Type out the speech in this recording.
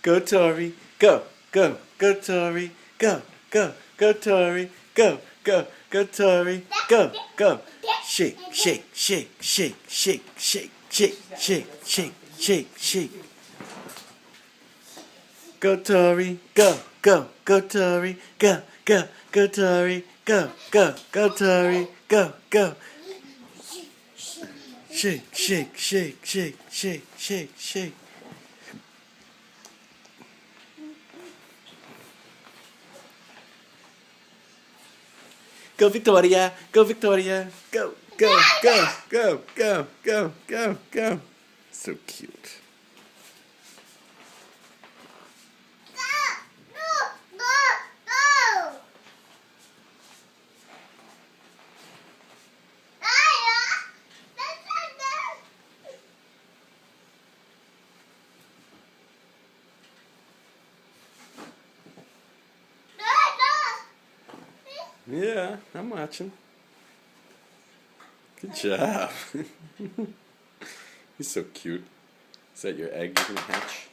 Go Tori, go, go, go Tori, go, go, go Tori, go, go, go Tori, go, go. Shake, shake, shake, shake, shake, shake, shake, shake, shake, shake, shake. Go Tori, go, go, go Tori, go, go, go Tori, go, go, go Tori, go, go. Shake, shake, shake, shake, shake, shake, shake. Go Victoria, go Victoria, go, go, go, go, go, go, go, go. So cute. Yeah, I'm watching. Good job. He's so cute. Is that your egg you're gonna hatch?